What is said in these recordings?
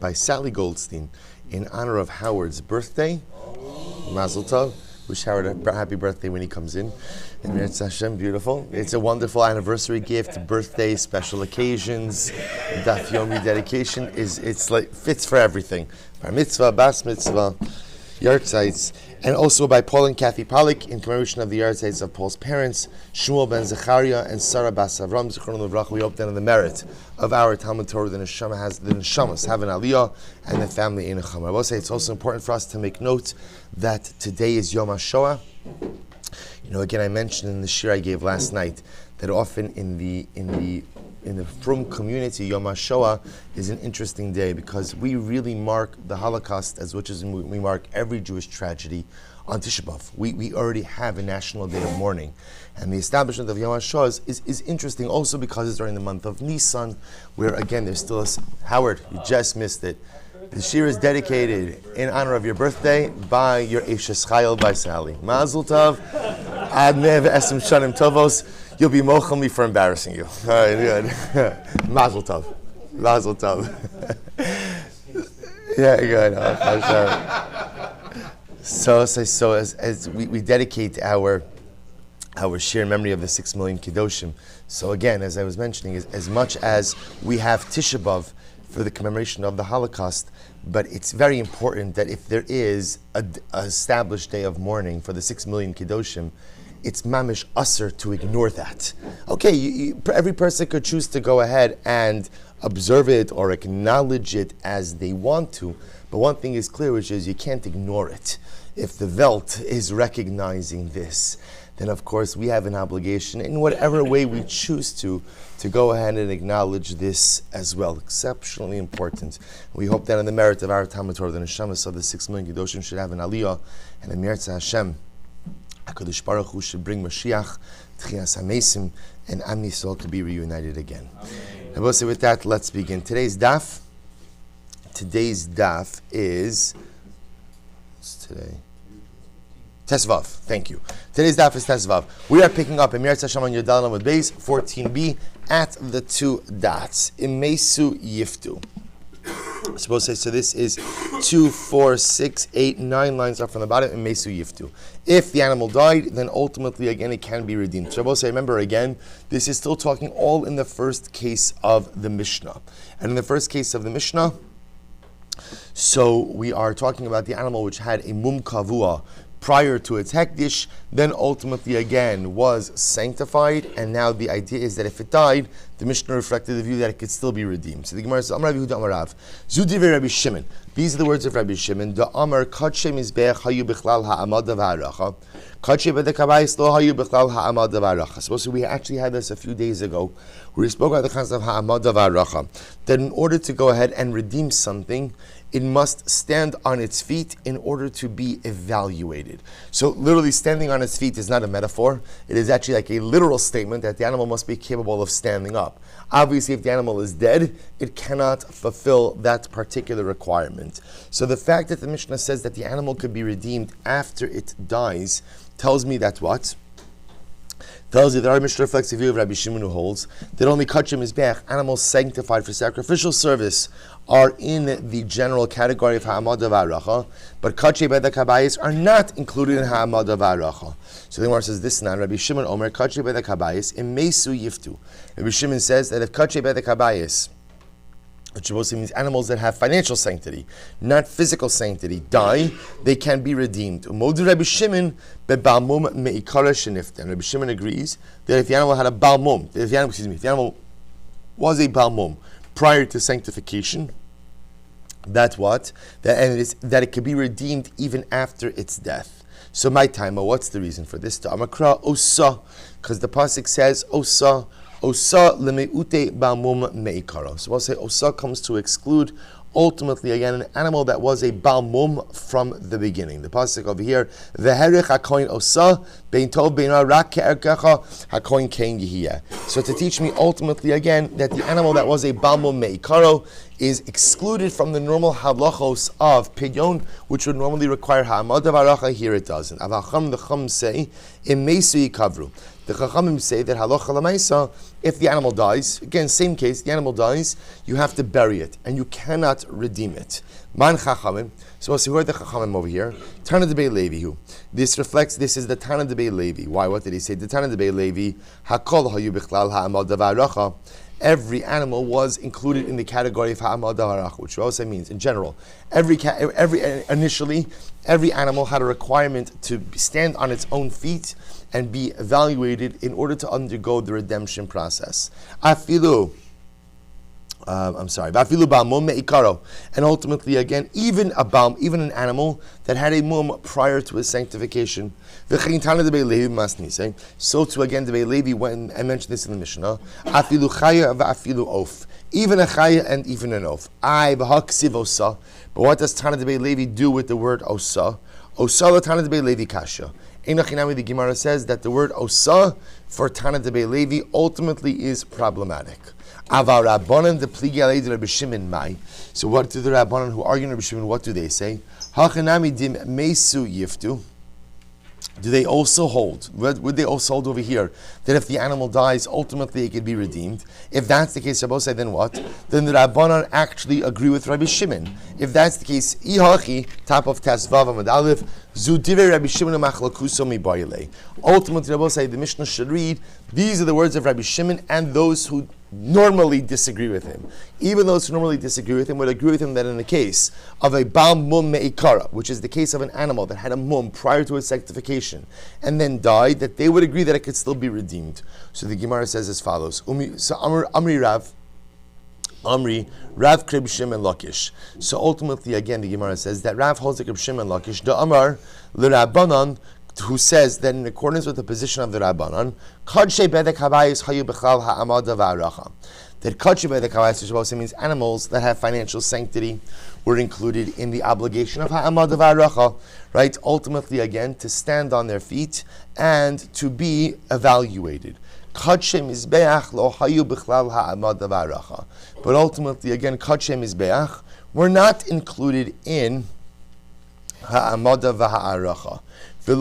by Sally Goldstein in honor of Howard's birthday. Mazel Tov. Wish Howard a happy birthday when he comes in. And Meretz Hashem, beautiful. It's a wonderful anniversary gift, birthday, special occasions, Daf Yomi dedication. It's like fits for everything. Bar mitzvah, bas mitzvah, yahrzeits, and also by Paul and Kathy Pollack in commemoration of the yahrzeits of Paul's parents, Shmuel ben Zechariah and Sarah bas Avram Zichrono Livracha. We hope that in the merit of our Talmud Torah, the neshamas have an aliyah, and the family in a chama. I will say it's also important for us to make note that today is Yom HaShoah. You know, again, I mentioned in the shir I gave last night that often in the Frum community, Yom HaShoah is an interesting day because we really mark the Holocaust as much as we mark every Jewish tragedy on Tisha B'Av. We already have a national day of mourning. And the establishment of Yom HaShoah is interesting also because it's during the month of Nisan, where again there's still Howard, you just missed it. The shir is dedicated in honor of your birthday by your Eshes Chayil by Sally. Mazel Tov, Ad Nev Esem Shanim Tovos. You'll be mochel me for embarrassing you. All right, good. Mazel Tov. Mazel Tov. Yeah, good. So as we dedicate our sheer memory of the 6 million Kedoshim. So again, as I was mentioning, as much as we have Tisha B'Av for the commemoration of the Holocaust, but it's very important that if there is an established day of mourning for the 6 million Kedoshim, it's mamish usser to ignore that. Okay, every person could choose to go ahead and observe it or acknowledge it as they want to, but one thing is clear, which is you can't ignore it. If the Welt is recognizing this, then of course we have an obligation in whatever way we choose to go ahead and acknowledge this as well. Exceptionally important. We hope that in the merit of our Talmud Torah, the neshamas of the 6 million Kedoshim should have an aliyah, and the Meretz Hashem, HaKadosh Baruch Hu should bring Mashiach, Tchias HaMesim, and Am Yisrael to be reunited again. I will say with that, let's begin. Today's daf is, what's today? Tesvav, thank you. Today's daf is Tesvav. We are picking up in Meretz Hashem on Yodal Amud Beis 14b at the 2 dots. Imesu Yiftu. I'm supposed to say, so this is 2, 4, 6, 8, 9 lines up from the bottom, and Mesu Yiftu. If the animal died, then ultimately, again, it can be redeemed. So I will say, remember again, this is still talking all in the first case of the Mishnah. And in the first case of the Mishnah, so we are talking about the animal which had a mum kavua prior to its hekdish, then ultimately again was sanctified, and now the idea is that if it died, the Mishnah reflected the view that it could still be redeemed. So the Gemara says, Amar Rabbi Yehuda Amar Rav, Zudiv Rabbi Shimon. These are the words of Rabbi Shimon. Da Amar Kadshe Mizbeach Hayu Bichlal Ha'amada V'Haracha. Kadshe B'Dekabayis Lo Hayu Bichlal Ha'amada V'Haracha. So we actually had this a few days ago, where we spoke about the concept of Ha'amada V'Haracha, that in order to go ahead and redeem something, it must stand on its feet in order to be evaluated. So literally standing on its feet is not a metaphor. It is actually like a literal statement that the animal must be capable of standing up. Obviously, if the animal is dead, it cannot fulfill that particular requirement. So the fact that the Mishnah says that the animal could be redeemed after it dies tells me that what? Tells you that our Mishnah reflects the view of Rabbi Shimon, who holds that only kachim is bech, animals sanctified for sacrificial service, are in the general category of ha'amada v'aracha, but kachim bedek habayis are not included in ha'amada v'aracha. So the Gemara says this now, Rabbi Shimon Omer, kachim bedek habayis, imesu yiftu. Rabbi Shimon says that if kachim bedek habayis, which mostly means animals that have financial sanctity, not physical sanctity, die, they can be redeemed. Umodu Rabbi Shimon bebalmum meikara shenifta. Rabbi Shimon agrees that if the animal had a balmum, if the animal was a balmum prior to sanctification, that's what? That it could be redeemed even after its death. So my time, what's the reason for this? To Amakra Osa, because the pasuk says Osa. Osa lemeute balmum meikara. So we'll say Osa comes to exclude ultimately again an animal that was a balmum from the beginning. The pasuk over here, veherich hakoin Osa bein tov bein ra rak ke'erkecha hakoin kein yihiyah. So to teach me ultimately again that the animal that was a balmum meikaro is excluded from the normal halachos of pidyon, which would normally require ha'amad v'aracha. Here it doesn't. Avacham the chum say imesu yikavru. The Chachamim say that halacha l'maisa, if the animal dies, again, same case, the animal dies, you have to bury it, and you cannot redeem it. Man Chachamim. So who are the Chachamim over here? Tana de Bei Levi. This is the Tana de Bei Levi. Why? What did he say? The Tana de Bei Levi, Hakol hayu bichlal ha'amad davaracha. Every animal was included in the category of ha'amad davaracha, which also means, in general, initially, every animal had a requirement to stand on its own feet and be evaluated in order to undergo the redemption process. Vafilu ba'mum me'ikaro, and ultimately, again, even an animal that had a mum prior to his sanctification. So too, again, the Bei Levi, when I mentioned this in the Mishnah, afilu chaya va'afilu of, even a chaya and even an of. B'haksiv osa. But what does Tana de Bei Levi do with the word osa? Osa la Tana de Bei Levi kasha. Einachinami, the Gemara says that the word osa for Tana de Bei Levi ultimately is problematic. Avar Rabbanan the pligi alei Rabbi Shimon mai. So what do the Rabbanan who argue in Rabbi Shimon, what do they say? Hachanami dim mesu yiftu. Do they also hold? Would they also hold over here that if the animal dies, ultimately it could be redeemed? If that's the case, Rabbi say, then what? Then the Rabbanan actually agree with Rabbi Shimon. If that's the case, ihachi top of Tesvav Amud Aleph Zudivei Rabbi Shimon machlakuso mi bayile. Ultimately, Rabbi say the Mishnah should read, these are the words of Rabbi Shimon and those who normally disagree with him. Even those who normally disagree with him would agree with him that in the case of a Baal Mum Me'ikara, which is the case of an animal that had a mum prior to its sanctification and then died, that they would agree that it could still be redeemed. So the Gemara says as follows. Amri Rav Krib Shimon Lakish. So ultimately, again, the Gemara says that Rav holds the Krib Shimon Lakish, the Amar L'Rabbanan, who says that in accordance with the position of the Rabbanan, Kadshe Bedek Habayis Hayu Bechal Ha'amada Va'aracha. That Kadshe Bedek Habayis means animals that have financial sanctity were included in the obligation of Ha'amada Va'aracha, right? Ultimately, again, to stand on their feet and to be evaluated. Kadshe Mizbeach Lo Hayu Bechal Ha'amada Va'aracha. But ultimately, again, Kadshe Mizbeach were not included in Ha'amada Va'aracha. But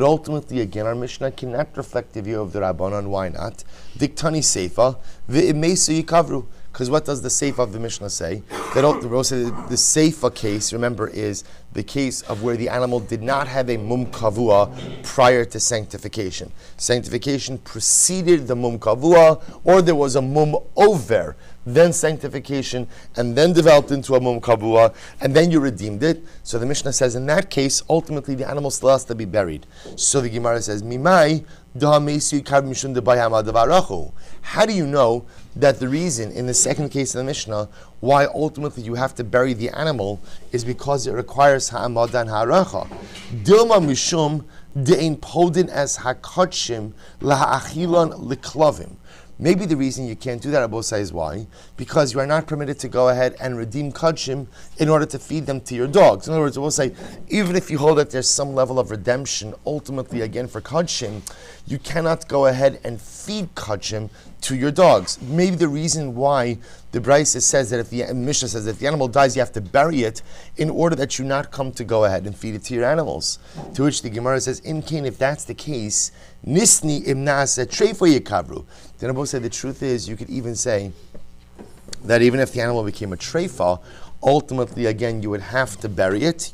ultimately, again, our Mishnah cannot reflect the view of the Rabbanan. Why not? Diktani Seifa, v'imeisu yikavru. Because what does the Seifa of the Mishnah say? That the Seifa case, remember, is the case of where the animal did not have a mum kavua prior to sanctification. Sanctification preceded the mum kavua, or there was a mum over, then sanctification, and then developed into a mum kavua, and then you redeemed it. So the Mishnah says, in that case, ultimately the animal still has to be buried. So the Gemara says, Mimai, how do you know that the reason in the second case of the Mishnah why ultimately you have to bury the animal is because it requires ha'amada and ha'aracha? Dilma mishum de'in podin as hakotshim laha'achilon liklavim. Maybe the reason you can't do that, Rabbi Osai, is why? Because you are not permitted to go ahead and redeem kudshim in order to feed them to your dogs. In other words, Rabbi Osai, even if you hold that there's some level of redemption, ultimately, again, for kudshim, you cannot go ahead and feed kudshim to your dogs. Maybe the reason why the Brisa says that if the Mishnah says that if the animal dies, you have to bury it in order that you not come to go ahead and feed it to your animals. To which the Gemara says, in Cain, if that's the case, nisni imnasa treifo yikavru. Then Rabbi said the truth is, you could even say that even if the animal became a treifa, ultimately, again, you would have to bury it.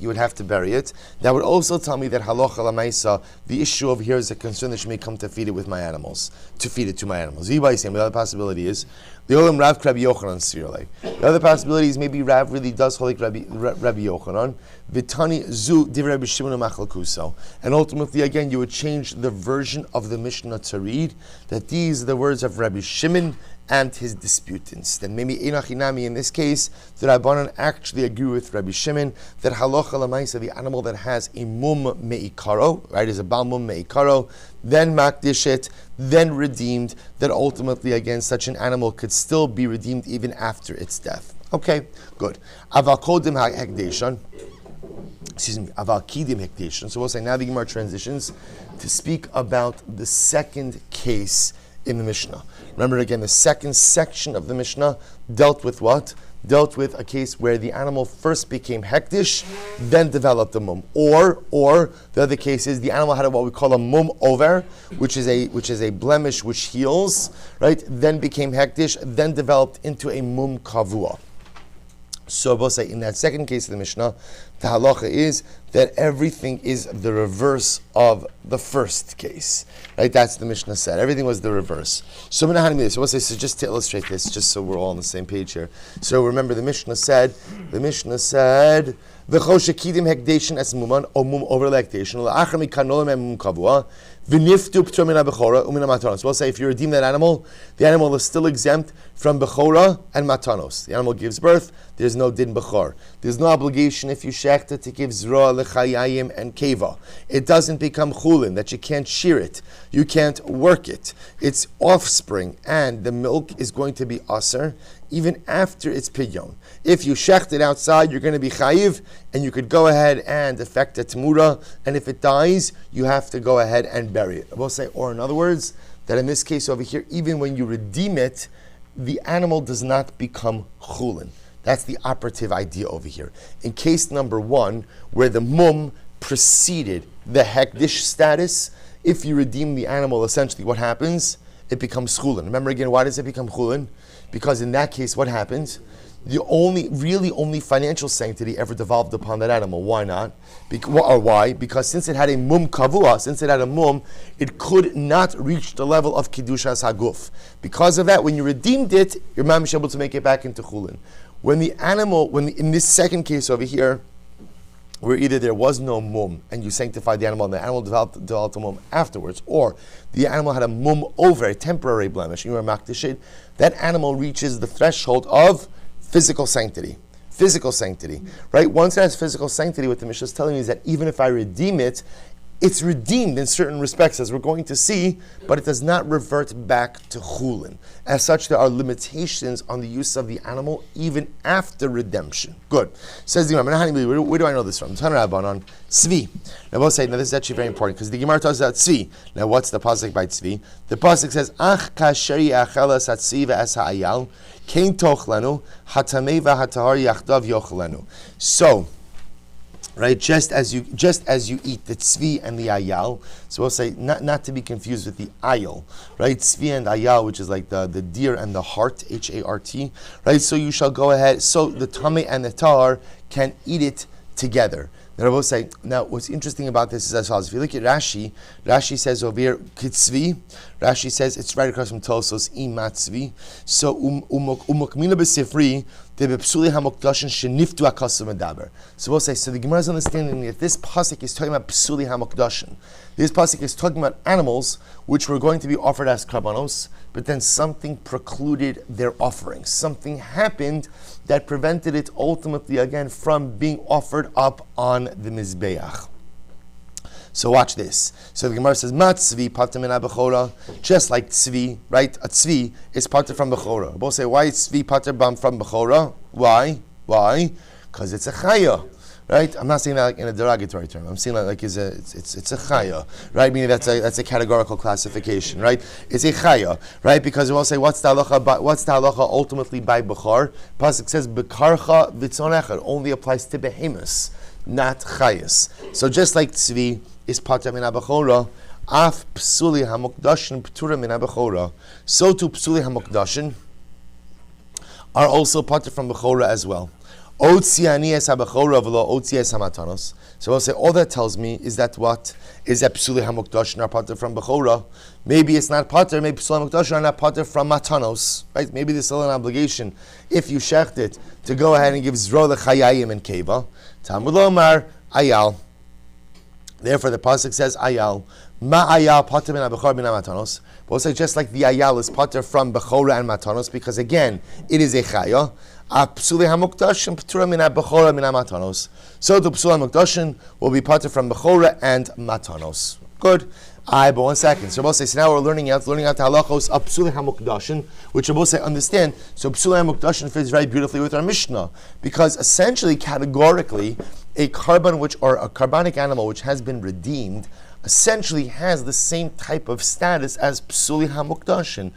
That would also tell me that halacha lamaisa, the issue over here is a concern that you may come to feed it with my animals, to feed it to my animals. The other possibility is the olam Rav Rabbi Yochanan sirle. The other possibility is maybe Rav really does hold like Rabbi Yochanan. Vitani zu divrei Rabbi Shimon machlakuso. And ultimately, again, you would change the version of the Mishnah to read that these are the words of Rabbi Shimon and his disputants. Then maybe Einachinami in this case, the Rabbanan actually agree with Rabbi Shimon that halacha lamaisa, the animal that has a mum me'ikaro, right, is a bal mum me'ikaro, then makdishet, then redeemed, that ultimately, again, such an animal could still be redeemed even after its death. Okay, good. Aval kodim hekdeshan. Aval kidim hekdeshan. So we'll say now the Gemara transitions to speak about the second case in the Mishnah. Remember again, the second section of the Mishnah dealt with what? Dealt with a case where the animal first became hektish, then developed a mum. Or the other case is the animal had what we call a mum over, which is a blemish which heals, right? Then became hektish, then developed into a mum kavua. So we'll say in that second case of the Mishnah, the halacha is that everything is the reverse of the first case. Right? That's the Mishnah said. Everything was the reverse. So we'll say, so just to illustrate this, just so we're all on the same page here. So remember the Mishnah said, V'choshe kidim hekdeshin es muman, o mum over lactation, la'achar mikanolim em mum kavua, v'niftu p'tur min ha'bechora, u'min ha'matanos. We'll say if you redeem that animal, the animal is still exempt from bechora and matanos. The animal gives birth, there's no din bechor. There's no obligation if you shechta to give zroa lechayayim and keva. It doesn't become chulin, that you can't shear it, you can't work it. It's offspring, and the milk is going to be aser even after its pidyon. If you shecht it outside, you're going to be chayiv, and you could go ahead and effect a temura, and if it dies, you have to go ahead and bury it. I will say, or in other words, that in this case over here, even when you redeem it, the animal does not become chulin. That's the operative idea over here. In case number one, where the mum preceded the hekdish status, if you redeem the animal, essentially what happens? It becomes chulin. Remember again, why does it become chulin? Because in that case, what happens? The only financial sanctity ever devolved upon that animal. Why not? Why? Because since it had a mum kavua, since it had a mum, it could not reach the level of kidushas haguf. Because of that, when you redeemed it, your mom is able to make it back into chulin. When the animal, in this second case over here, where either there was no mum and you sanctified the animal and the animal developed a mum afterwards, or the animal had a mum over, a temporary blemish, and you were makdishid, that animal reaches the threshold of physical sanctity. Physical sanctity, right? Once it has physical sanctity, what the Mishnah is telling you is that even if I redeem it, it's redeemed in certain respects, as we're going to see, but it does not revert back to chulin. As such, there are limitations on the use of the animal even after redemption. Good. Says the Gemara, where do I know this from? Tanarabban on tzvi. Now we'll say, now this is actually very important, because the Gemara talks about tzvi. Now what's the pasuk by tzvi? The pasuk says, Ach kasheri achelas hatzvi ve'es ha'ayal, kein tochlenu, hatamei v'hatahar yachdav yochlenu. So, right, just as you eat the tzvi and the ayal, so we'll say not to be confused with the ayal, right? Tzvi and ayal, which is like the deer and the heart, H-A-R-T, right? So you shall go ahead. So the tameh and the tar can eat it together. Now, we'll say, now what's interesting about this is as follows. If you look at Rashi, Rashi says over here, kitzvi. Rashi says it's right across from Tosos, imatzvi. So umokmina b'sifri, de b'psuli hamokdashin sheniftu akasum medaber. So we'll say, so the Gemara is understanding that this pasuk is talking about psuli hamokdashin. This pasuk is talking about animals which were going to be offered as karbanos, but then something precluded their offering. Something happened that prevented it ultimately again from being offered up on the mizbeach. So watch this. So the Gemara says, "Ma tzvi pater min bechora," just like tzvi, right? A tzvi is pater from bechora. We'll say, why is tzvi pater from bechora? Why? Because it's a chaya. Right? I'm not saying that like in a derogatory term. I'm saying that like it's a chaya, right? Meaning that's a categorical classification, right? It's a chaya, right? Because we'll say what's the halacha ultimately by bechar? Pasuk says bekarcha v'tzonechad only applies to behemoths, not chayas. So just like tzvi is pater min bechora, af psuli hamokdashin ptura min bechora, so too psuli hamokdashin are also pater from bechora as well. So we'll say all that tells me is that what is that psuli hamokdashin are pater from bechora. Maybe it's not pater. Maybe psuli hamokdashin are not pater from matanos. Right? Maybe there's still an obligation if you shecht it to go ahead and give zro lechayayim and keva. Talmud lomar ayal. Therefore, the pasuk says ayal. Ma ayal pater min bechora min matanos. We'll say just like the ayal is pater from bechora and matanos, because again it is a chaya. So the psuli hamokdashin will be pater from bechora and matanos. Good. But 1 second. So Rabbi say, now we're learning out the halachos of psuli hamokdashin, which Rabbi say understand. So psuli hamokdashin fits very beautifully with our Mishnah, because essentially, categorically, a carbonic animal which has been redeemed essentially has the same type of status as psuli hamokdashin.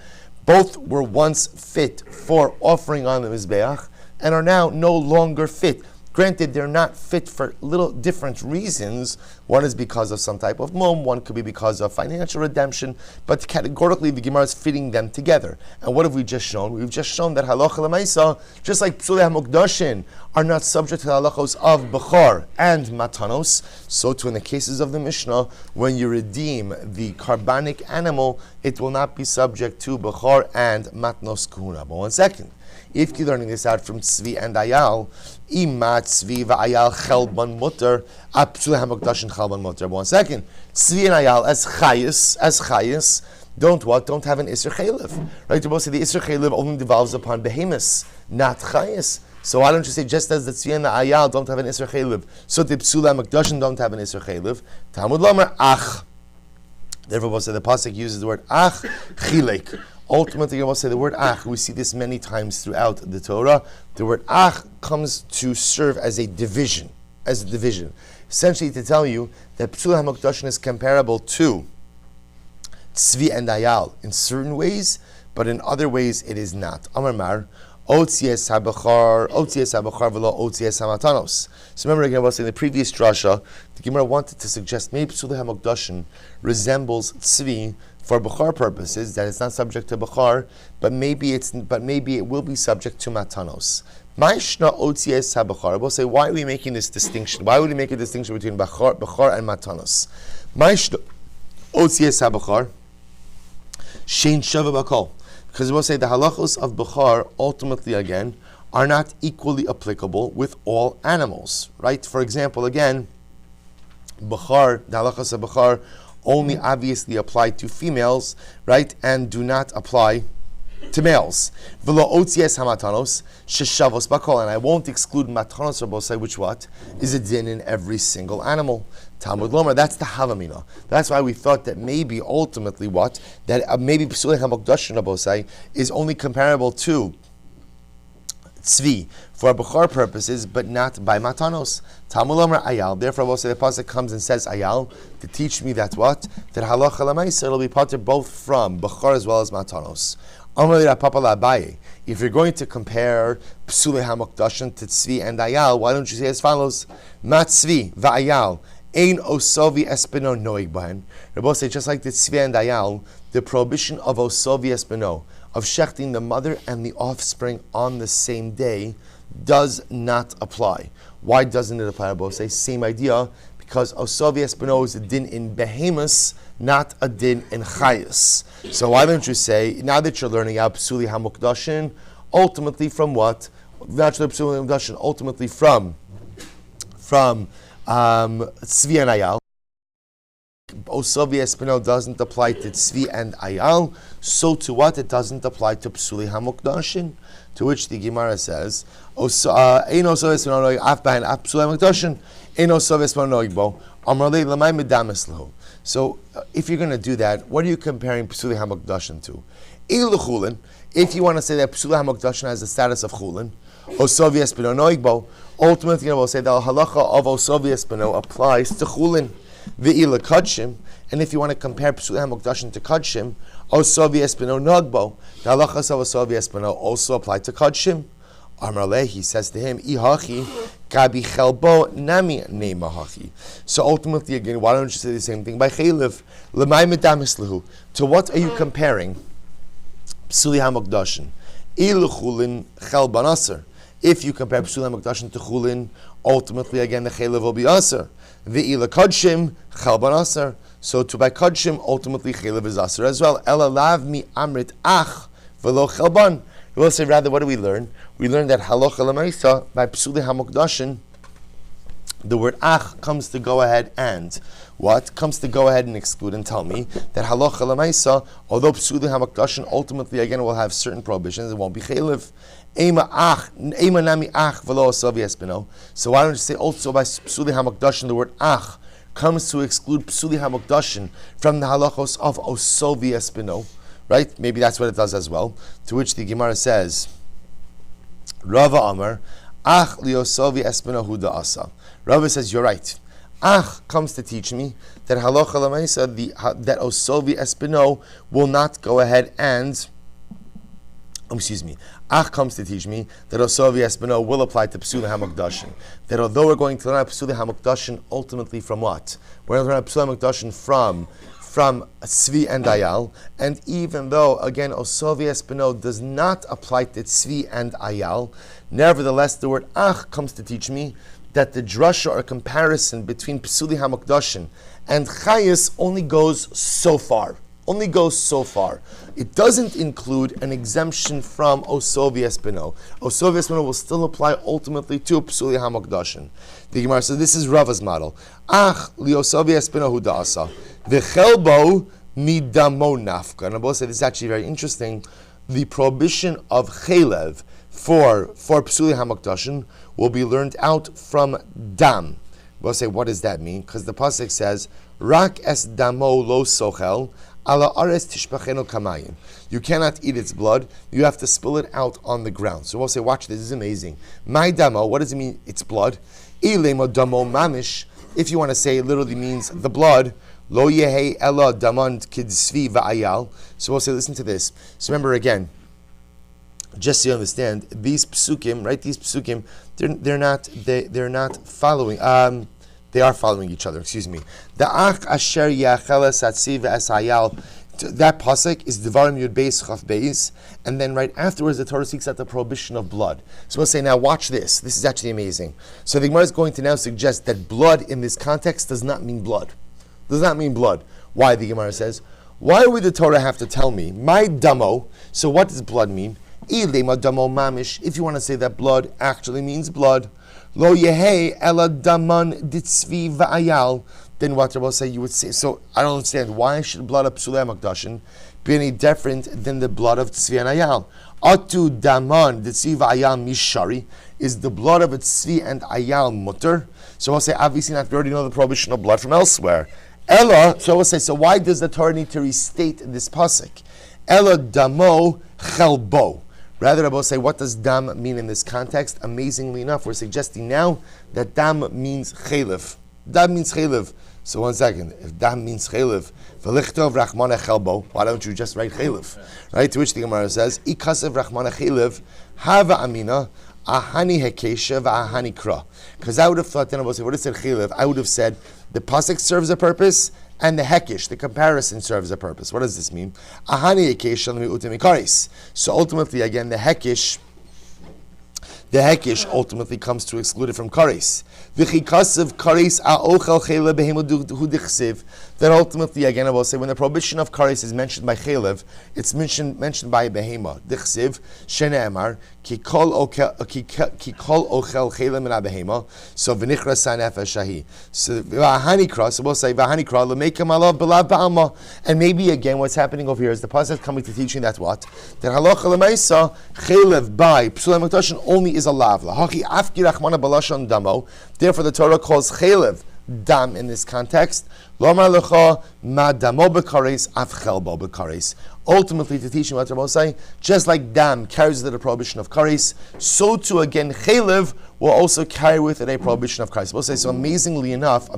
Both were once fit for offering on the Mizbeach and are now no longer fit. Granted, they're not fit for little different reasons. One is because of some type of mum, one could be because of financial redemption, but categorically the Gemara is fitting them together. And what have we just shown? We've just shown that halacha l'maisa, just like psulei hamukdashin are not subject to the halachos of bechor and matanos, so too in the cases of the Mishnah, when you redeem the carbonic animal, it will not be subject to bechor and matnos kahuna. But one second. If you're learning this out from Tzvi and Ayal, Imat Tzvi v'Ayal Chelban Mutter, Psulei Hamukdashin Chelban Mutter. One second. Tzvi and Ayal as Chayis, don't what? Don't have an Isser Chaylev. Right? To both say the Isser Chaylev only devolves upon behemoths, not Chayis. So why don't you say just as the Tzvi and the Ayal don't have an Isser Chaylev, so the Psulei Hamukdashin don't have an Isser Chaylev? Talmud Lomer Ach. Therefore, we'll say the pasuk uses the word Ach Chilek. Ultimately, I will say the word ach. We see this many times throughout the Torah. The word ach comes to serve as a division, essentially to tell you that psulei hamukdashin is comparable to tzvi and ayal in certain ways, but in other ways it is not. Amar mar, otzies habachar v'lo otzies hamatanos. So remember again, I was saying in the previous drasha, the Gemara wanted to suggest maybe psulei hamukdashin resembles tzvi for Bechor purposes, that it's not subject to Bechor, but maybe it will be subject to Matanos. Ma'ishna otzies habechar. We'll say, why are we making this distinction? Why would we make a distinction between Bechor and Matanos? Ma'ishna otzies habechar shein shava bakol. Because we'll say the halachos of Bechor ultimately again are not equally applicable with all animals. Right? For example, again, Bechor, the halachos of Bechor only obviously apply to females, right, and do not apply to males. V'lo otzies hamatanos sheshavos bakol, and I won't exclude matanos rabosai, which what is a din in every single animal. Talmud Lomer, that's the havamina. That's why we thought that maybe ultimately maybe psulei hamukdashin rabosai is only comparable to tzvi for Bechor purposes, but not by matanos. Talmud Lomer ayal. Therefore, we'll say the pasuk comes and says ayal to teach me that what? That halacha l'maisa it'll be pater both from Bechor as well as matanos. If you're going to compare psulei hamukdashin to tzvi and ayal, why don't you say as follows? Mat tzvi va'ayal ein osovi espino noig bahen. Rabbi say just like the tzvi and ayal, the prohibition of osovi espino, of shechting the mother and the offspring on the same day, does not apply. Why doesn't it apply? Rabbi say same idea, because osovi espino is a din in behemoths, not a din in chayas. So why don't you say, now that you're learning out psulei hamukdashin, ultimately from what? Naturally psulei hamukdashin, ultimately from tzvi and ayal. Osovi espino doesn't apply to tzvi and ayal, so to what? It doesn't apply to psulei hamukdashin. To which the Gemara says, ein osovi espino noig af bahen af psulei hamukdashin, ein osovi espino noig bo, amar lei lamai medames lehu. So, if you're going to do that, what are you comparing psulei hamukdashin to? Chulin. If you want to say that psulei hamukdashin has the status of chulin, osovi espino noig bo, ultimately we'll say that the halacha of osovi espino applies to chulin. Ve'ila kadshim, and if you want to compare psulei hamukdashin to kadshim, osovi espino nogbo, the halachas of osovi espino also apply to kadshim. Amar he says to him, ihachi gabi chelbo nami neimahachi. So ultimately again, why don't you say the same thing by chaylev? Lemay medamis lehu. To what are you comparing psulei hamukdashin? Il chulin chelban aser. If you compare psulei hamukdashin to chulin, ultimately again the chaylev will be aser. Ve'ila kadshim chelban aser. So to by kadshim, ultimately chaylev is aser as well. Ela lav mi amrit ach velo chelban. We'll say rather, what do we learn? We learn that halacha l'maisa by psulei hamukdashin, the word ach comes to go ahead and what? Comes to go ahead and exclude and tell me that halacha l'maisa, although psulei hamukdashin ultimately again will have certain prohibitions, it won't be chaylev. Ema nami ach v'lo osovi espino. So why don't you say also by psulei hamukdashin the word ach comes to exclude psulei hamukdashin from the halachos of osovi espino? Right? Maybe that's what it does as well. To which the Gemara says, Rava Amar, Ach liosovi espino hu da'asa. Rava says, you're right. Ach comes to teach me that halacha l'maisa, that osovi espino will not go ahead and Ach comes to teach me that Osovi Espino will apply to Psuli HaMakdashin. That although we're going to learn Psuli HaMakdashin ultimately from what? We're going to learn Psuli HaMakdashin from Tzvi and Ayal, and even though, again, Osovi Espino does not apply to Tzvi and Ayal, nevertheless, the word Ach comes to teach me that the drasha or comparison between Psuli HaMakdashin and Chayis only goes so far. It doesn't include an exemption from Osovi Espino. Osovi Espino will still apply ultimately to Psuli HaMakdashin. The Gemara says this is Rava's model. Ach li Osovi Espino hu da'asa v'chelbo midamo nafka. And I will say this is actually very interesting. The prohibition of chelev for Psuli HaMakdashin will be learned out from dam. We'll say, what does that mean? Because the pasuk says, "Rak es damo lo sochel ala ares tishpachenu kamayim." You cannot eat its blood; you have to spill it out on the ground. So we'll say, watch this is amazing. My damo, what does it mean? It's blood. Ilemo damo mamish. If you want to say, it literally means the blood. Lo yehe ela damand kidsvi va'ayal. So we'll say, listen to this. So remember again. Just so you understand, these psukim, right? These psukim, they're not following. They are following each other. Excuse me. The ach asher yacheles atziv esayal. That pasuk is Devarim Yud Beis Chaf Beis, and then right afterwards the Torah speaks at the prohibition of blood. So we'll say, now watch this. This is actually amazing. So the Gemara is going to now suggest that blood in this context does not mean blood. Does not mean blood. Why? The Gemara says, why would the Torah have to tell me my damo? So what does blood mean? If you want to say that blood actually means blood, lo yehe ela daman ditzvi va'ayal, then what I will say, you would say, so I don't understand, why should blood of Psuli HaMakdashin be any different than the blood of Tzvi and Ayal? Atu daman ditzvi va'ayal mishari, is the blood of a Tzvi and Ayal mutter? So I'll say, obviously not, we already know the prohibition of blood from elsewhere. Ella, so I will say, so why does the Torah need to restate this pasuk? Ella damo chelbo. Rather, I will say, what does dam mean in this context? Amazingly enough, we're suggesting now that dam means chelev. Dam means chelev. So 1 second, if dam means chelev, v'lichtov rachmana chelbo, why don't you just write chelev? Right? To which the Gemara says, ikasev rachmana chelev, hava amina, ahani hekesha v'ahani kra. Because I would have thought, then I would say, what is it chelev? I would have said, the pasuk serves a purpose, and the hekish, the comparison, serves a purpose. What does this mean? Ahani hekesh shalmi utemikaris. So ultimately, again, the hekish ultimately comes to exclude it from kares. V'chikasav kares a'ochel chelev behemu dichsiv. Then ultimately, again, I will say, when the prohibition of kares is mentioned by chelev, it's mentioned by behema. Dichsiv shene'emar ki kol ochel chelev min behema. So v'nichra sanefesh shahi. So v'ahanikra. So we'll say v'ahanikra l'meikam alav b'lav ba'alma. And maybe again, what's happening over here is the pasuk coming to teaching that what that halacha l'meisa chelev by Psuli HaMakdashin only is a lavla. Hachi afki rachmana balashon damo. Therefore, the Torah calls chelev dam in this context. Lomar lecha ma damo bekares af chelbo bekares. Ultimately, to teach you what Rabbi say, just like dam carries with it a prohibition of kares, so too again chelev will also carry with it a prohibition of kares. We'll say, so amazingly enough,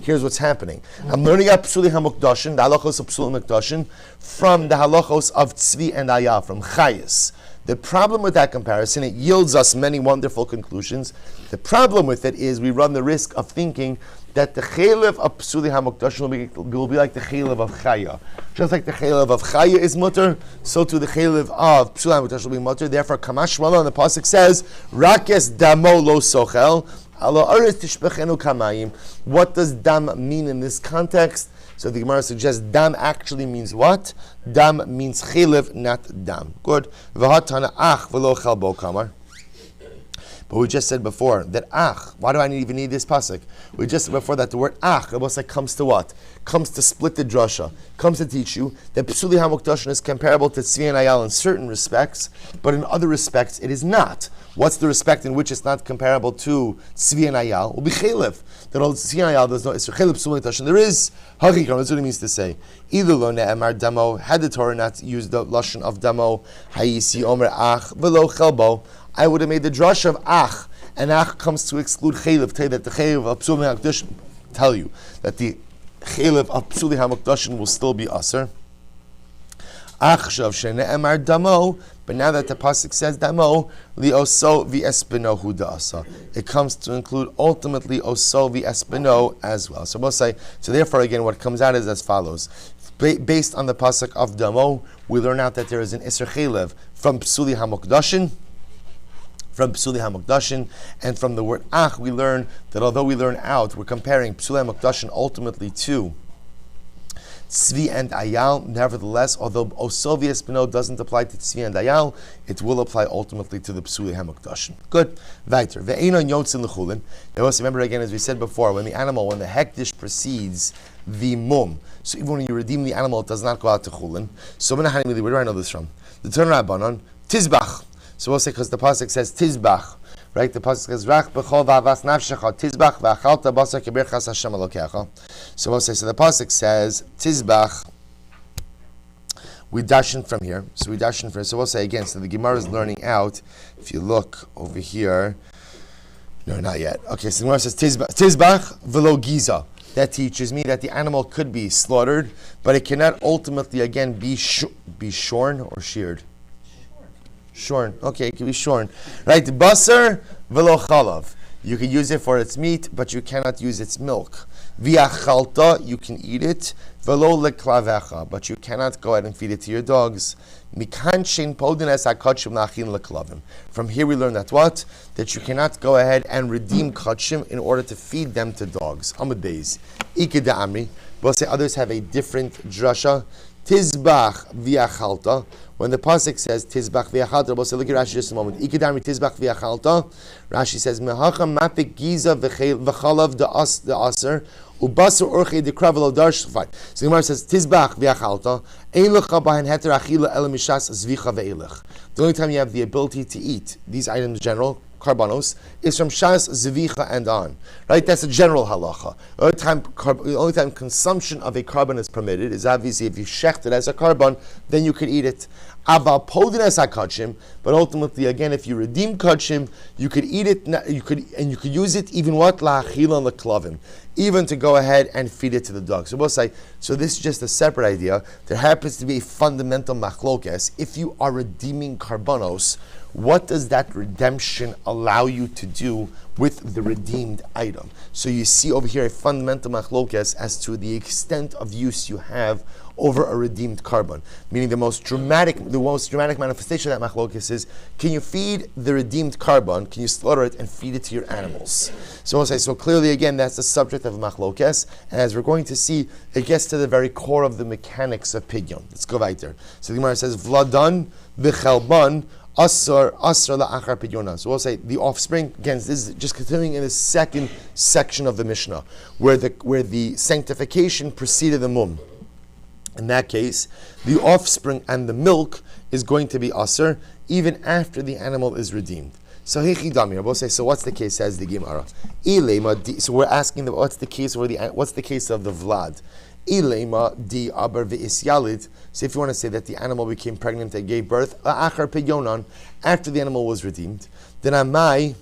here's what's happening. I'm learning about Psuli HaMakdashin, the halachos of Psuli HaMakdashin, from the halachos of Tzvi and Ayah, from Chayis. The problem with that comparison, it yields us many wonderful conclusions. The problem with it is we run the risk of thinking that the chelev of Psuli HaMakdashin will be like the chelev of Chaya. Just like the chelev of Chaya is mutter, so too the chelev of Psuli HaMakdashin will be mutter. Therefore, Kamash Shmuel, the pasuk says, Rakes damo lo sochel, ala aretz tishpechenu kamayim. What does dam mean in this context? So the Gemara suggests dam actually means what? Dam means chelev, not dam. Good. V'hatana ach v'lo chelbo kamar. But we just said before that ach. Why do I even need this pasuk? We just said before that the word ach almost like comes to what? Comes to split the drasha. Comes to teach you that Psuli HaMakdashin is comparable to Tzvi and Ayal in certain respects, but in other respects it is not. What's the respect in which it's not comparable to Tzvi and Ayal? Will be chelev. That all Tzvi and Ayal does not. It's chelev Psuli HaMakdashin. There is hachikam. That's what it means to say. Either lo ne'emar damo, had the Torah not used the lashon of damo, hayisi omer ach v'lo chelbo, I would have made the drush of ach, and ach comes to exclude chelev. Tell you that the chelev of Psuli HaMakdashin, tell you that the chelev of Psuli HaMakdashin will still be aser. Ach shav shene'emar damo, but But now that the pasuk says damo lioso v'espino hu da'asa, it comes to include ultimately oso v'espino as well. So we'll say, so therefore again, what comes out is as follows. Based on the pasuk of damo, we learn out that there is an iser chelev from psuli hamokdashin. And from the word ach, we learn that although we learn out, we're comparing psuli hamokdashin ultimately to tzvi and ayal. Nevertheless, although osovi espino doesn't apply to tzvi and ayal, it will apply ultimately to the psuli hamokdashin. Good. Weiter. Ve'eino yotzin l'chulin. Now, also remember again, as we said before, when the hektish precedes the mum, so even when you redeem the animal, it does not go out to chulin. So where do I know this from? The Turn Rabbanon tizbach. So we'll say because the pasuk says tizbach, right? The pasuk says rach b'chol v'avas nafshecha tizbach v'achalta basar kebirchas Hashem Elokecha. So we'll say, so the pasuk says tizbach. We dashin from here. So we'll say again. So the Gemara is learning out. If you look over here, no, not yet. Okay, so the Gemara says tizbach v'lo giza. That teaches me that the animal could be slaughtered, but it cannot ultimately again be shorn or sheared. Shorn. Okay, it can be shorn. Right? Basar velo chalav. You can use it for its meat, but you cannot use its milk. Via chalta, you can eat it. Velo leklavecha, but you cannot go ahead and feed it to your dogs. Mikan shein podin es hakachim nachin leklavim. From here we learn that what? That you cannot go ahead and redeem kachim in order to feed them to dogs. Amud beis. Ike da amri. We'll say others have a different drasha. Tizbach via chalta. When the pasuk says tizbach v'achalta, we'll say, look at Rashi just a moment. Ikidami tizbach v'achalta. Rashi says mehacha mapik giza v'chalav the aser ubasur orchei dekravelo darsh. So the Gemara says tizbach v'achalta ein lecha bahen heter achila el mishas zvicha ve'elech. The only time you have the ability to eat these items, general karbanos, is from shas zvicha and on. Right? That's a general halacha. The only time consumption of a carbon is permitted is obviously if you shecht it as a carbon, then you could eat it. Aval podin es hakachim, but ultimately again, if you redeem kachim, you could eat it. You could use it even what la'achila leklavim, even to go ahead and feed it to the dogs. So we'll say, so this is just a separate idea. There happens to be a fundamental machlokes. If you are redeeming karbanos, what does that redemption allow you to do with the redeemed item? So you see over here a fundamental machlokes as to the extent of use you have over a redeemed carbon. Meaning the most dramatic manifestation of that machlokes is, can you feed the redeemed carbon, can you slaughter it and feed it to your animals? So we'll say, so clearly again, that's the subject of machlokes, and as we're going to see, it gets to the very core of the mechanics of pidyon. Let's go right there. So the Gemara says, Vladan v'chelban asar la'achar pidyona. So we'll say the offspring, again, this is just continuing in the second section of the Mishnah, where the sanctification preceded the mum. In that case, the offspring and the milk is going to be asr even after the animal is redeemed. So we'll say, so what's the case? Says the Gemara. So we're asking what's the case of the vlad? Ilema di aber v'isyalid. So if you want to say that the animal became pregnant and gave birth achar pidyonon, after the animal was redeemed, then amai.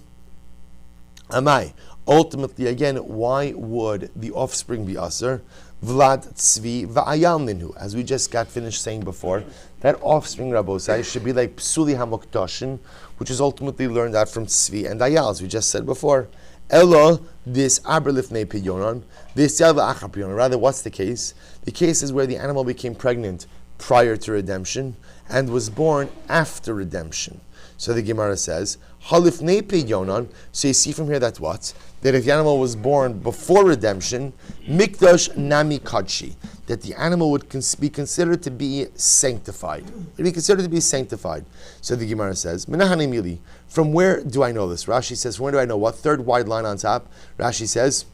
Ultimately, again, why would the offspring be asr? Vlad tzvi va'ayal minhu. As we just got finished saying before, that offspring, Rabbosai, should be like psuli hamokdashin, which is ultimately learned out from tzvi and ayal, as we just said before. Elo this aber lifnei pidyonon, this yal va'achar pidyonon. Rather, what's the case? The case is where the animal became pregnant prior to redemption and was born after redemption. So the Gemara says, halifnei pidyonon. So you see from here that what? That if the animal was born before redemption, mikdash nami kadshi, that the animal would be considered to be sanctified. It would be considered to be sanctified. So the Gemara says, minahani mili. From where do I know this? Rashi says, from where do I know what? Third wide line on top. Rashi says,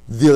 that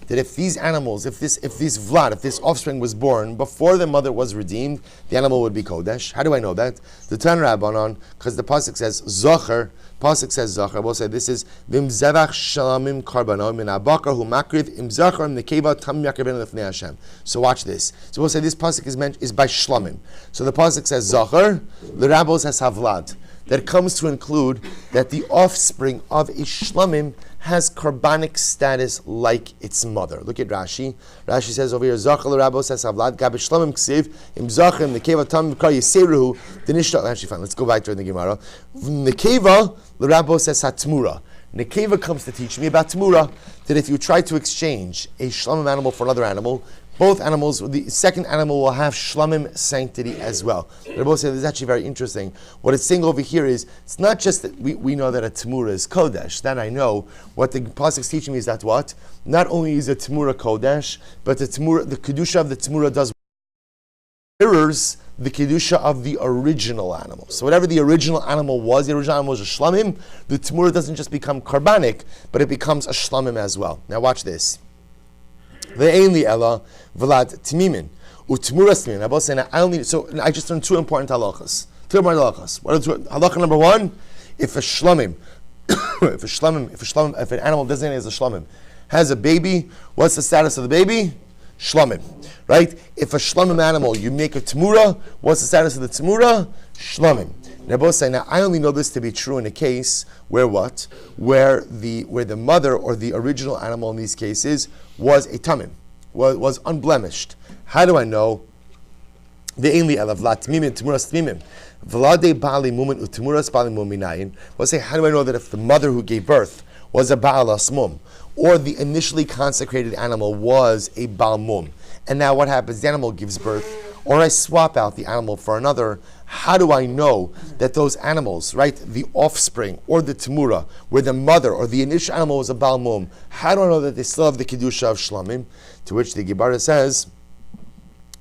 if these animals, if this offspring was born before the mother was redeemed, the animal would be kodesh. How do I know that? The Tan Rabbanon, because the pasuk says zocher. We'll say this is vim zevach shalamim karbano min abakar hu makriv im zocher im nekeva tam yakar ben lefnei Hashem. So watch this. So we'll say this pasuk is by shlamim. So the pasuk says zocher. The Rabbos has havlad. that comes to include that the offspring of a shlamim has carbonic status like its mother. Look at Rashi. Rashi says over here, Zachar l'rabos es havlad gabe shlamim ksiv im zachem nekeva tam v'kar yiseruhu denishta. Actually, fine. Let's go back to the Gemara. Nekeva l'rabos es hatmura. Nekeva comes to teach me about Tamura, that if you try to exchange a shlamim animal for another animal, both animals, the second animal will have shlamim sanctity as well. They're both saying this is actually very interesting. What it's saying over here is, it's not just that we know that a Tamura is Kodesh, that I know. What the Pasuk is teaching me is that what? Not only is a Tamura Kodesh, but the Kedusha of the Tamura does mirrors the Kedusha of the original animal. So whatever the original animal was a shlamim, the Tamura doesn't just become carbonic, but it becomes a shlamim as well. Now watch this. Ve'ein ella v'lad timimin u'tmuras timimin. So I just learned two important halachas. What are two? Halacha number one: if an animal designated as a shlamim has a baby, what's the status of the baby? Shlamim, right? If a shlamim animal, you make a tamura, what's the status of the tamura? Shlamim. Now I only know this to be true in a case where what? Where the mother or the original animal in these cases was a tamim, was unblemished. How do I know? We'll say, how do I know that if the mother who gave birth was a Baal Asmum, or the initially consecrated animal was a Baal Mum, and now what happens? The animal gives birth, or I swap out the animal for another. How do I know that those animals, right, the offspring or the Tamura, where the mother or the initial animal was a Baal Mum, how do I know that they still have the Kedusha of Shlamim? To which the Gemara says,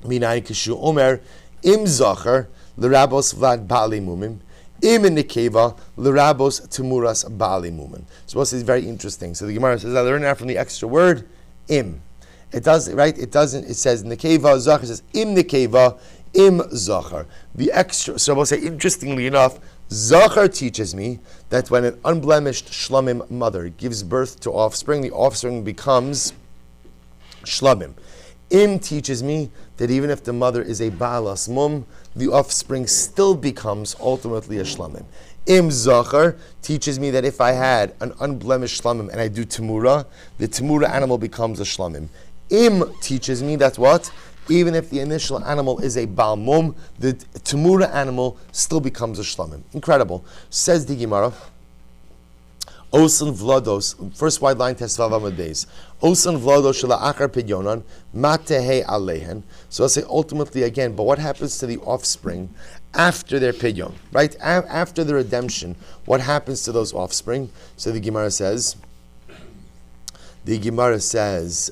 Minai Kishu Omer, Im Zachar, L'Rabos Vlad Ba'ali Mumim, Im Nekeva, L'Rabos Tamuras Ba'ali Mumim. So this is very interesting. So the Gemara says, I learned that from the extra word, Im. It does, right? It doesn't, it says Nekeva, Zachar, it says Im Nekeva, Im Zachar. The extra, so we'll say, interestingly enough, Zachar teaches me that when an unblemished shlamim mother gives birth to offspring, the offspring becomes shlamim. Im teaches me that even if the mother is a Baal Asmum, the offspring still becomes ultimately a shlamim. Im Zachar teaches me that if I had an unblemished shlamim and I do Tamura, the Tamura animal becomes a shlamim. Im teaches me that what? Even if the initial animal is a Baal Mum, the Tamura animal still becomes a shlamim. Incredible. Says the Gemara, Osan Vlados, first wide line, Tesvav Amud Beis. Osan Vlados Shela Achar Pidyonan, Matehe Alehen. So I'll say ultimately again, but what happens to the offspring after their Pidyon, right? After the redemption, what happens to those offspring? So the Gemara says, Rashi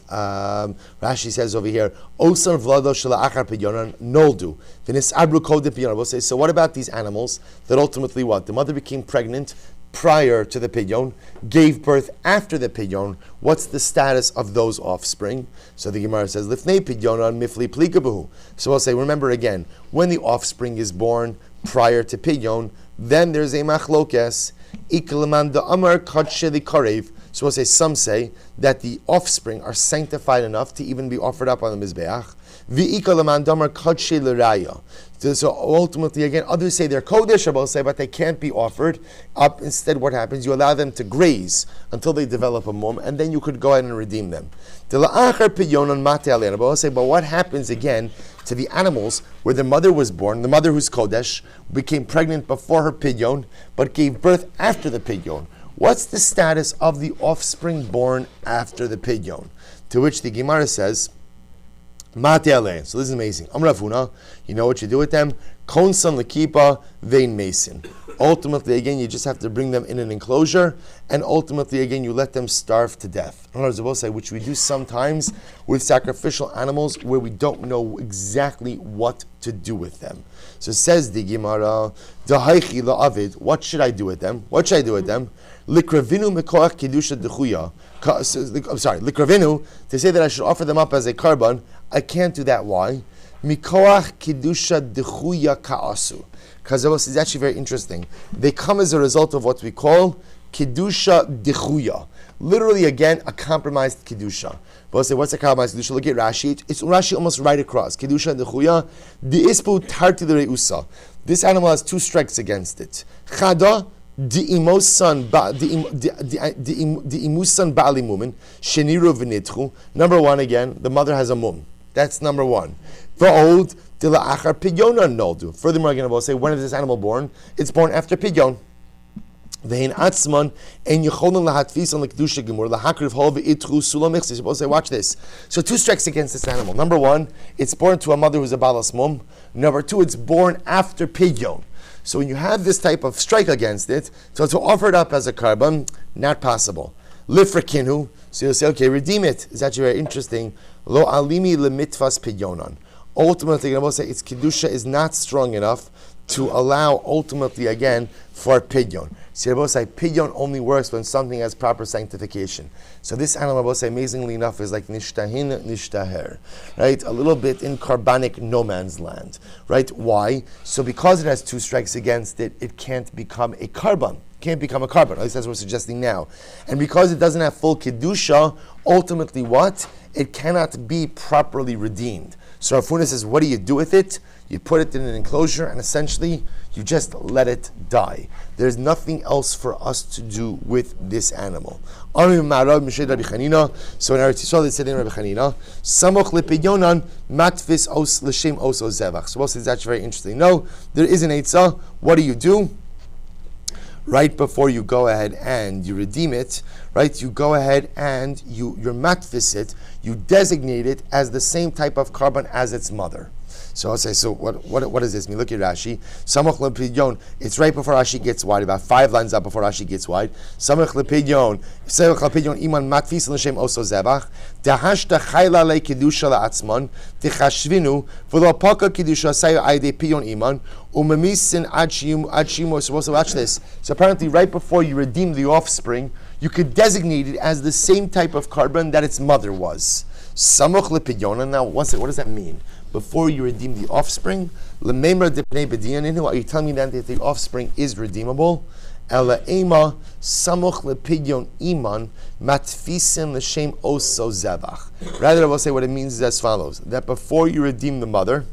says over here, Osan Vlados Shela Achar Pidyonan, Noldu. Vinis Abru Kode Pidyonan. We'll say, so what about these animals that ultimately what? The mother became pregnant prior to the pidyon, gave birth after the pidyon. What's the status of those offspring? So the Gemara says, Lifnei pidyonan mifli plikabuhu. So I'll say, remember again, when the offspring is born prior to pidyon, then there's a machlokes. Ikalaman da amar kadshe li karev. So we'll say, some say that the offspring are sanctified enough to even be offered up on the Mizbeach. V'ikalaman da amar kadshe l'raya. So ultimately, again, others say they're kodesh, but they can't be offered up. Instead, what happens? You allow them to graze until they develop a mum, and then you could go ahead and redeem them. But what happens again to the animals where the mother was born, the mother who's kodesh, became pregnant before her pidyon, but gave birth after the pidyon? What's the status of the offspring born after the pidyon? To which the Gemara says, Mate alein. So this is amazing. Amravuna, you know what you do with them? Konsan lekipa vein mason. Ultimately, again, you just have to bring them in an enclosure, and ultimately, again, you let them starve to death. In other words, I will say, which we do sometimes with sacrificial animals, where we don't know exactly what to do with them. So says the Gemara, Dahaichi la'avid. What should I do with them? What should I do with them? Likravinu mekoach kedusha dechuya. Likravinu, to say that I should offer them up as a carbon, I can't do that. Why? Mikoach kedusha dechuya ka'asu. Because it's actually very interesting. They come as a result of what we call Kedusha Dechuya. Literally, again, a compromised Kedusha. But say, what's a compromised Kedusha? Look at Rashi. It's Rashi almost right across. Kedusha Dechuya. De'ispu tarti l'reusa. This animal has two strikes against it. Chada Di'imusan ba'ali mumin. Sheniru v'nitchu. Number one, again, the mother has a mum. That's number one. V'od dila'achar pidyonan noldu. Furthermore, again, I will say, when is this animal born? It's born after pidyon. Ve'hin atzman en yecholon lahatfis on l'kedusha gemur lahakriv hol ve'itchu sulam mixis. You're supposed to say, watch this. So two strikes against this animal. Number one, it's born to a mother who's a balas mum. Number two, it's born after pidyon. So when you have this type of strike against it, so to offer it up as a carbon, not possible. Lifrakinhu, so you'll say, okay, redeem it. It's actually very interesting. Lo alimi lemitvas pidyonan. Ultimately, I will say its kedusha is not strong enough to allow, ultimately, again, for pidyon. So Rabbi say pidyon only works when something has proper sanctification. So this animal, Rabbi say, amazingly enough, is like nishtahin nishtaher, right? A little bit in carbonic no man's land, right? Why? So because it has two strikes against it, it can't become a carbon. Can't become a carbon. At least that's what we're suggesting now. And because it doesn't have full kedusha, ultimately what? It cannot be properly redeemed. So Rav Huna says, what do you do with it? You put it in an enclosure and essentially you just let it die. There's nothing else for us to do with this animal. So in Eretz Yisrael they said in Rabbi Chanina, Samoch lepidyonan matfis os l'shem os zevach. So that's actually very interesting. No, there is an eitzah. What do you do? Right before you go ahead and you redeem it, right? You go ahead and you're matfis it, you designate it as the same type of carbon as its mother. So I'll say, so what does this mean? Look at Rashi. Samach lepidyon. It's right before Rashi gets wide, about 5 lines up before Rashi gets wide. Samach lepidyon. Samach lepidyon iman matfis l'shem oso zevach. Dehashta chayla le kedusha la'atzman. Techashvinu v'lo paka kedusha sayu ayde pidyon iman. Umemisin ad shimo. Supposed to watch this. So apparently, right before you redeem the offspring, you could designate it as the same type of carbon that its mother was. Samach lepidyon. Now, what does that mean? Before you redeem the offspring, are you telling me then that the offspring is redeemable? Rather, I will say what it means is as follows: that before you redeem the mother,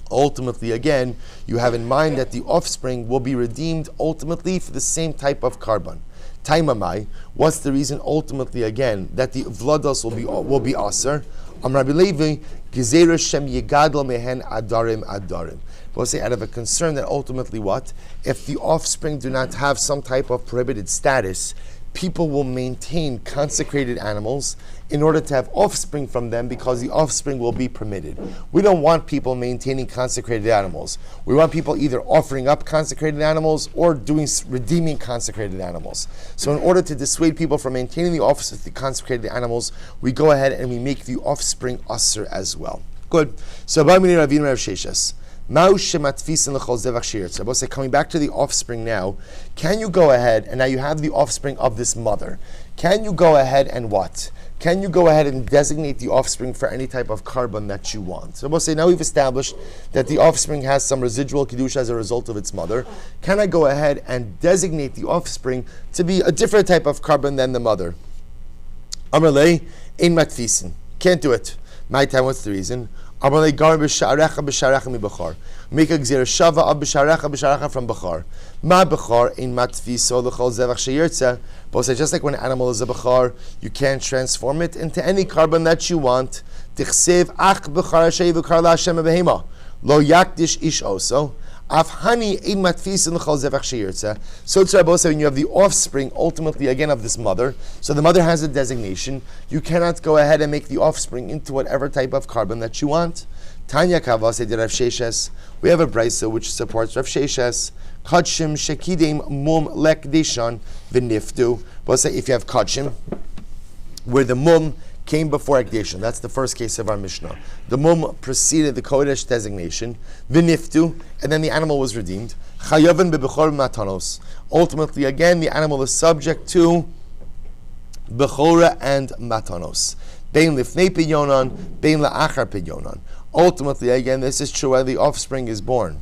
ultimately, again, you have in mind that the offspring will be redeemed ultimately for the same type of carbon. Taimamai, what's the reason ultimately, again, that the vlados will be aser? Rabbi Levi, Gezer Shem Yegadol Mehen Adarim Adarim. We'll say out of a concern that ultimately what? If the offspring do not have some type of prohibited status, people will maintain consecrated animals in order to have offspring from them because the offspring will be permitted. We don't want people maintaining consecrated animals. We want people either offering up consecrated animals or redeeming consecrated animals. So in order to dissuade people from maintaining the office of the consecrated animals, we go ahead and we make the offspring usher as well. Good. So coming back to the offspring now, can you go ahead, and now you have the offspring of this mother, can you go ahead and what? Can you go ahead and designate the offspring for any type of carbon that you want? So we'll say now we've established that the offspring has some residual kedusha as a result of its mother. Can I go ahead and designate the offspring to be a different type of carbon than the mother? Amarle, ein matfisin. Can't do it. My time, what's the reason? Make a gzir shava ab b'sharecha from bechar. Ma bechar in matfiso l'chol zevach sheyirtze. But just like when an animal is a bechar, you can't transform it into any carbon that you want. Tichsev ach bechar shei v'kar la'Hashem behema lo yakdish ish oso. Afhani ein matfisin l'chol zevach sheyirtze. So it's Rabbi when you have the offspring, ultimately again of this mother. So the mother has a designation. You cannot go ahead and make the offspring into whatever type of carbon that you want. Tanya Kava said Rav Sheshes. We have a brisa which supports Rav Sheshes. Kachim shekidim mum lekdishan v'niftu. We'll say if you have kachim, where the mum came before ekdishan. That's the first case of our Mishnah. The mum preceded the kodesh designation, v'niftu, and then the animal was redeemed. Chayavin bebechor matanos. Ultimately, again, the animal is subject to bechora and matanos. Bein lifnei pidyonan, bein la'achar pidyonan. Ultimately, again, this is true whether the offspring is born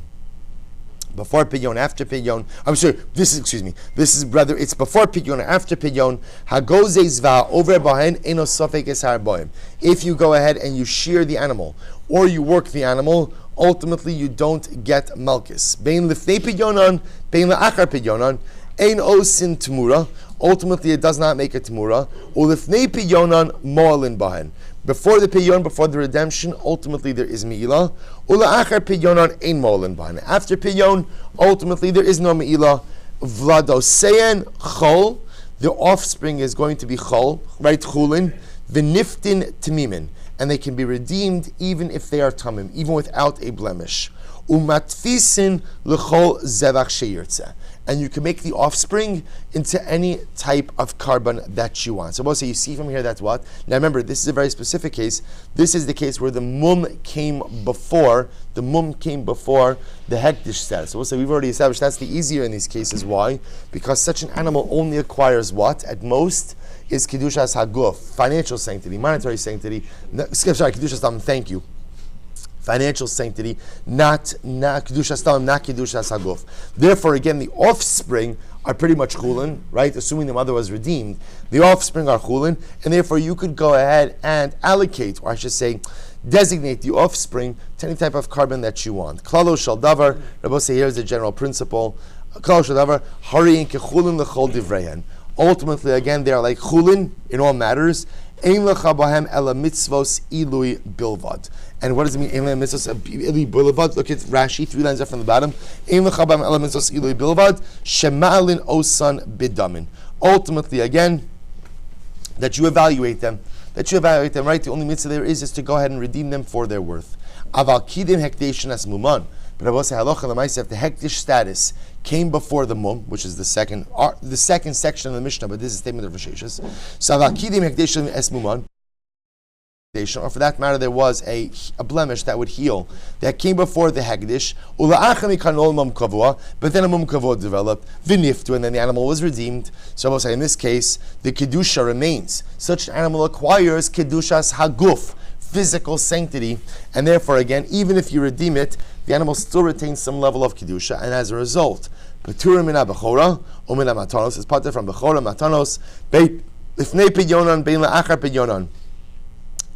before pidyon, after pidyon. I'm sorry. This is whether it's before pidyon or after pidyon. Hagozes va over bahen eno sofek es harboim. If you go ahead and you shear the animal or you work the animal, ultimately you don't get malchus. Bein lifnei pidyonon, bein la'achar pidyonon, ein osin tmura. Ultimately, it does not make a tmura. Ulifnei pidyonon mo'alin bahen. Before the pidyon, before the redemption, ultimately there is me'ilah. Ula'achar pidyonon ein mo'alin bahen. After pidyon, ultimately there is no me'ilah. Vladoseyen chol. The offspring is going to be chol, right? Chulin. V'niftin tamimin. And they can be redeemed even if they are tamim, even without a blemish. Umatfisin l'chol zevach sheyirtzeh. And you can make the offspring into any type of carbon that you want. So we'll say you see from here that's what? Now remember, this is a very specific case. This is the case where the mum came before the hektish status. So we'll say we've already established that's the easier in these cases. Why? Because such an animal only acquires what? At most is kedushas haguf, financial sanctity, monetary sanctity. Kedushas tam, thank you. Financial sanctity, not kedushas tam, not kedushas haguf. Therefore, again, the offspring are pretty much chulin, right? Assuming the mother was redeemed, the offspring are chulin, and therefore you could go ahead and allocate, or I should say, designate the offspring to any type of carbon that you want. Klalo shel davar. Rabbi say here's the general principle. Klalo shel davar hariin kechulin lechol divrehen. Ultimately, again, they are like chulin in all matters. Ein lecha bahem ela mitzvos ilui bilvad. And what does it mean? Ein lecha mitzvos ilui bilvad. Look at Rashi, 3 lines up from the bottom. Ein lecha bahem ela mitzvos ilui bilvad. Shemalin osan bidamin. Ultimately, again, that you evaluate them, right? The only mitzvah there is to go ahead and redeem them for their worth. Aval kidim hekdeshin as muman. But I will say halacha l'maaseh, if the hektish status came before the mum, which is the second section of the Mishnah, but this is a statement of Risheshus. So aval kidim hekdeshin es muman, or for that matter, there was a blemish that would heal that came before the hekdish. But then a mum kavua developed, v'niftu, and then the animal was redeemed. So I will say in this case, the kedusha remains. Such an animal acquires kedushas haguf, physical sanctity, and therefore, again, even if you redeem it, the animal still retains some level of kedusha, and as a result, peturim mina bechora umina matanos is parted from bechora matanos lifnei pidyonon bein la'achar pidyonon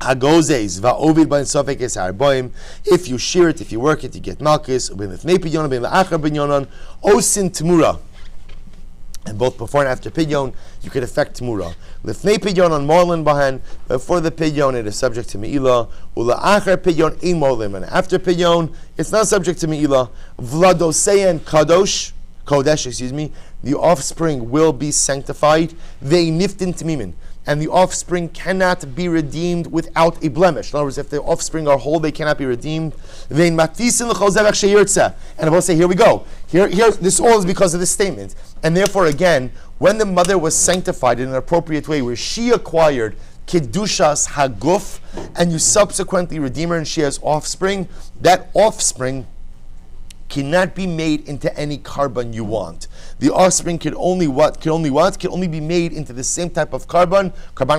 hagozes va'ovid b'in sofek es harboim. If you shear it, if you work it, you get malchus. Bein lifnei pidyonon bein la'achar pidyonon osin tmura. And both before and after pidyon, you could affect tmura. Lifnei pidyon on morlin bahan. Before the pidyon, it is subject to me'ilah. Ula'achar pidyon in morlin. And after pidyon, it's not subject to me'ilah. Vladoseyen kodesh, the offspring will be sanctified. They niftin tamimin. And the offspring cannot be redeemed without a blemish. In other words, if the offspring are whole, they cannot be redeemed. And I will say, here we go. Here, this all is because of this statement. And therefore, again, when the mother was sanctified in an appropriate way, where she acquired kedushas haguf, and you subsequently redeem her and she has offspring, that offspring cannot be made into any carbon you want. The offspring can only be made into the same type of carbonic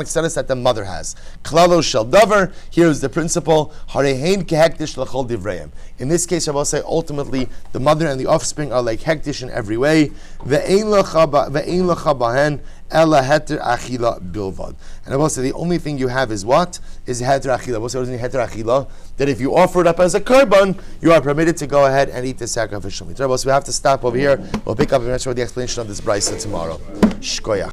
status that the mother has. Klalo shel davar. Here is the principle. Harehein kehektish lechol divrayim. In this case, I will say ultimately the mother and the offspring are like hektish in every way. Ve'ein lecha bahen ela heter achila bilvad. And I will say the only thing you have is what? Is heter achila. I will say what is heter achila? That if you offer it up as a carbon, you are permitted to go ahead and eat the sacrificial meat. So we have to stop over here. We'll pick up the explanation of this brisa tomorrow. Shkoyach.